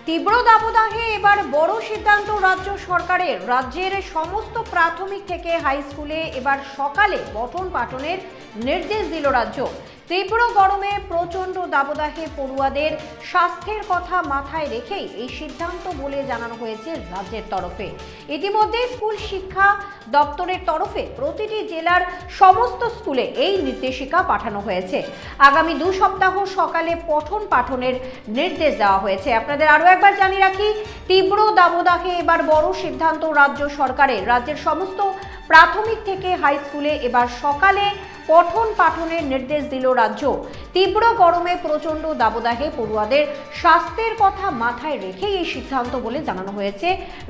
তীব্র দাবদাহে এবার বড় সিদ্ধান্ত রাজ্য সরকারের। রাজ্যের সমস্ত প্রাথমিক থেকে হাই স্কুলে এবার সকালে পঠন পাঠনের নির্দেশ দিল রাজ্য। তীব্র গরমে প্রচণ্ড দাবদাহে পড়ুয়াদের স্বাস্থ্যের কথা মাথায় রেখেই এই সিদ্ধান্ত বলে জানানো হয়েছে রাজ্যের তরফে। ইতিমধ্যে স্কুল শিক্ষা দপ্তরের তরফে প্রতিটি জেলার সমস্ত স্কুলে এই নির্দেশিকা পাঠানো হয়েছে। আগামী 2 সপ্তাহ সকালে পঠন পাঠনের নির্দেশ দেওয়া হয়েছে। আপনাদের আরও একবার জানিয়ে রাখি, তীব্র দাবদাহে এবার বড় সিদ্ধান্ত রাজ্য সরকারের। রাজ্যের সমস্ত প্রাথমিক থেকে হাই স্কুলে এবার সকালে পঠন পাঠনের নির্দেশ দিল রাজ্য। তীব্র গরমে প্রচণ্ড দাবদাহে পড়ুয়াদের স্বাস্থ্যের কথা মাথায় রেখেই এই সিদ্ধান্ত বলে জানানো হয়েছে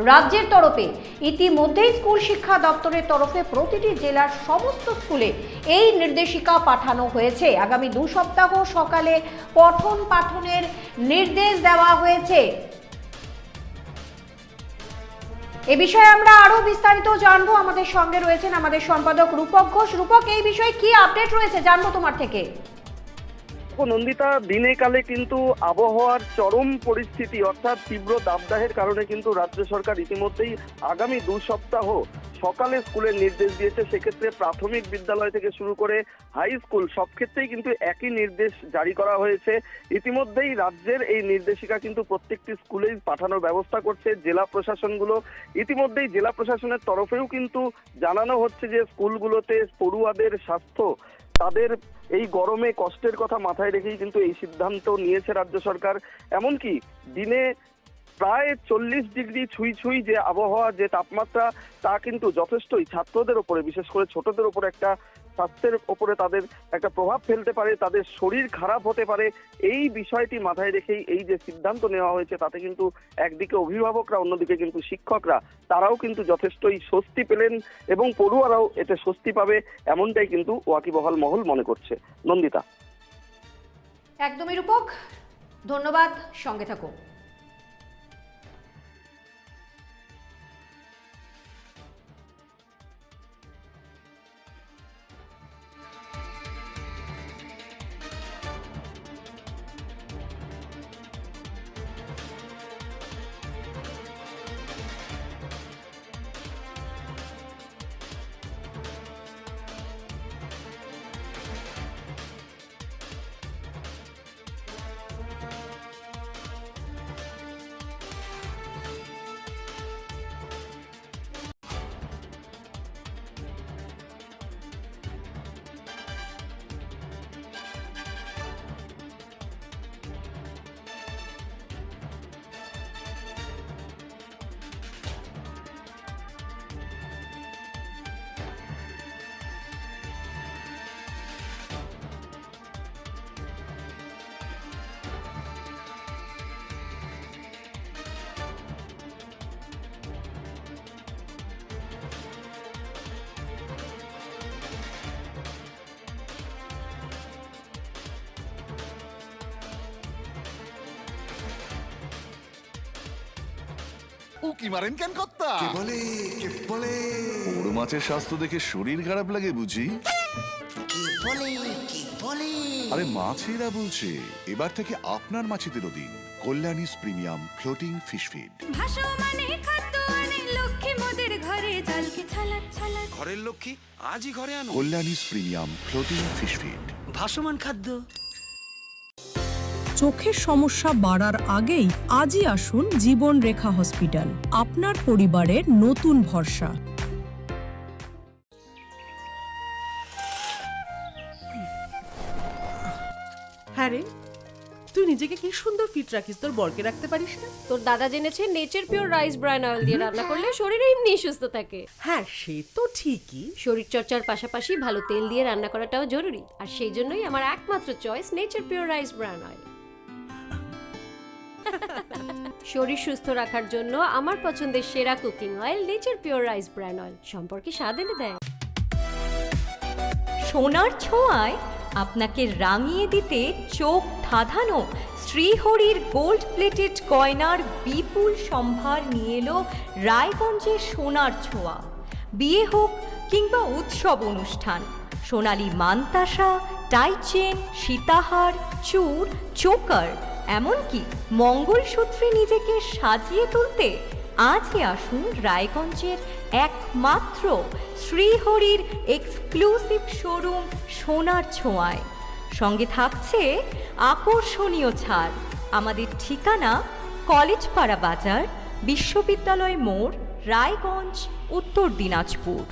রাজ্যের তরফে। ইতিমধ্যেই স্কুল শিক্ষা দপ্তরের তরফে প্রতিটি জেলার সমস্ত স্কুলে এই নির্দেশিকা পাঠানো হয়েছে। আগামী 2 সপ্তাহ সকালে পঠন পাঠনের নির্দেশ দেওয়া হয়েছে। এ বিষয়ে আমরা আরো বিস্তারিত জানবো। আমাদের সঙ্গে রয়েছেন আমাদের সম্পাদক রূপক ঘোষ। রূপক, এই বিষয়ে কি আপডেট রয়েছে জানবো তোমার থেকে। নন্দিতা, দিনে কালে কিন্তু আবহাওয়ার চরম পরিস্থিতি অর্থাৎ তীব্র দাবদাহের কারণে কিন্তু রাজ্য সরকার ইতিমধ্যেই আগামী 2 সপ্তাহ সকালে স্কুলের নির্দেশ দিয়েছে। সেক্ষেত্রে প্রাথমিক বিদ্যালয় থেকে শুরু করে হাই স্কুল সব ক্ষেত্রেই কিন্তু একই নির্দেশ জারি করা হয়েছে। ইতিমধ্যেই রাজ্যের এই নির্দেশিকা কিন্তু প্রত্যেকটি স্কুলেই পাঠানোর ব্যবস্থা করছে জেলা প্রশাসনগুলো। ইতিমধ্যেই জেলা প্রশাসনের তরফেও কিন্তু জানানো হচ্ছে যে স্কুলগুলোতে পড়ুয়াদের স্বাস্থ্য, তাদের এই গরমে কষ্টের কথা মাথায় রেখেই কিন্তু এই সিদ্ধান্ত নিয়েছে রাজ্য সরকার। এমনকি দিনে প্রায় 40 ডিগ্রি ছুঁই যে আবহাওয়া, যে তাপমাত্রা, তা কিন্তু যথেষ্টই ছাত্রদের ওপরে, বিশেষ করে ছোটদের ওপরে একটা স্বাস্থ্যের ওপরে তাদের একটা প্রভাব ফেলতে পারে, তাদের শরীর খারাপ হতে পারে। এই বিষয়টি মাথায় রেখেই এই যে সিদ্ধান্ত নেওয়া হয়েছে, তাতে কিন্তু একদিকে অভিভাবকরা, অন্যদিকে কিন্তু শিক্ষকরা, তারাও কিন্তু যথেষ্টই স্বস্তি পেলেন এবং পড়ুয়ারাও এতে স্বস্তি পাবে, এমনটাই কিন্তু ওয়াকিবহাল মহল মনে করছে। নন্দিতা, একদমই রূপক, ধন্যবাদ, সঙ্গে থাকো। উকি মারেন কেন কর্তা? কে বলে বড় মাছের স্বাস্থ্য দেখে শরীর খারাপ লাগে বুঝি? কে বলে আরে মাছেরা বলছে, এবার থেকে আপনার মাছেদেরও দিন কল্যাণীস প্রিমিয়াম ফ্লোটিং ফিশ ফিড। ঘরের লক্ষ্মী আজই ঘরে আনো কল্যাণীস প্রিমিয়াম ফ্লোটিং ফিশ ফিড। ভাসমান খাদ্য। চোখের সমস্যা বাড়ার আগেই আজই আসুন জীবন রেখা হসপিটাল, আপনার পরিবারের নতুন ভরসা। হ্যাঁ রে, তুই নিজেকে কি সুন্দর ফিট রাখিস, তোর বরকে রাখতে পারিস না? তোর দাদা জেনেছে nature pure rice bran oil দিয়ে রান্না করলে শরীর এমনি সুস্থ থাকে। হ্যাঁ, সে তো ঠিকই। শরীর চর্চার পাশাপাশি ভালো তেল দিয়ে রান্না করাটাও জরুরি, আর সেই জন্যই আমার একমাত্র choice nature pure rice bran oil. শরীর সুস্থ রাখার জন্য আমার পছন্দের সেরা cooking oil nature pure rice bran oil, সম্পর্কে স্বাদ এনে দেয়। সোনার ছোঁয়ায় আপনাকে রাঙিয়ে দিতে চোখ ধাঁধানো শ্রীহরির গোল্ড প্লেটেড গয়নার বিপুল সম্ভার নিয়ে এলো রায়গঞ্জের সোনার ছোঁয়া। বিয়ে হোক কিংবা উৎসব অনুষ্ঠান, সোনালী মানতাসা, টাইচেন, সীতাহার, চূড়, চোকার, এমনকি মঙ্গলসূত্রে নিজেকে সাজিয়ে তুলতে আজই আসুন রায়গঞ্জের একমাত্র শ্রীহরির এক্সক্লুসিভ শোরুম সোনার ছোঁয়ায়। সঙ্গে থাকছে আকর্ষণীয় ছাড়। আমাদের ঠিকানা কলেজপাড়া বাজার, বিশ্ববিদ্যালয় মোড়, রায়গঞ্জ, উত্তর দিনাজপুর।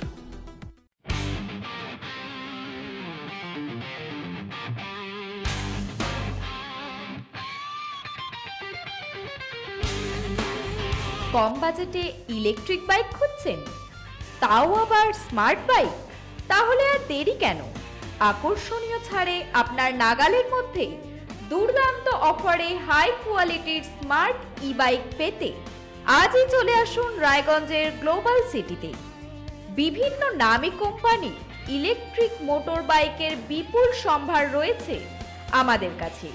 কম বাজেটে ইলেকট্রিক বাইক খুঁজছেন, তাও আবার স্মার্ট বাইক? তাহলে আর দেরি কেন? আকর্ষণীয় ছাড়ে আপনার নাগালের মধ্যে দুর্দান্ত অফারে হাই কোয়ালিটির স্মার্ট ই বাইক পেতে আজই চলে আসুন রায়গঞ্জের গ্লোবাল সিটিতে। বিভিন্ন নামী কোম্পানি ইলেকট্রিক মোটর বাইকের বিপুল সম্ভার রয়েছে আমাদের কাছে।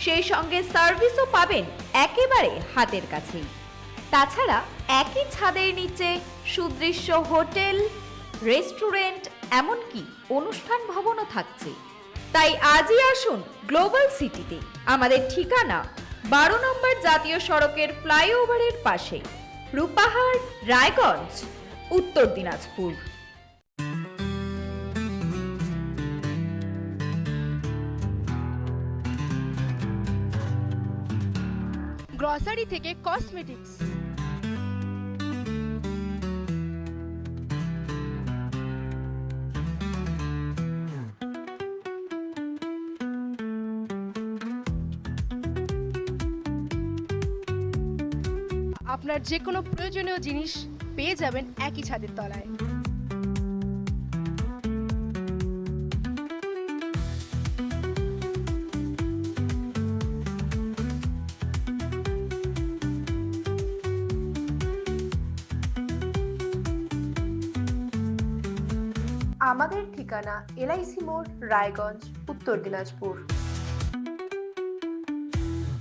সেই সঙ্গে সার্ভিসও পাবেন একেবারে হাতের কাছেই। তাছাড়া একই ছাদের নিচে সুদৃশ্য হোটেল, রেস্টুরেন্ট, এমনকি অনুষ্ঠান ভবনও থাকছে। তাই আজই আসুন গ্লোবাল সিটিতে। আমাদের ঠিকানা 12 নম্বর জাতীয় সড়কের ফ্লাইওভারের পাশে, রূপাহার, রায়গঞ্জ, উত্তর দিনাজপুর। গ্রসারি থেকে কসমেটিক্স, আপনার যে কোনো প্রয়োজনীয় জিনিস পেয়ে যাবেন একই ছাদের তলায়। আমাদের ঠিকানা LIC মোড়, রায়গঞ্জ, উত্তর দিনাজপুর।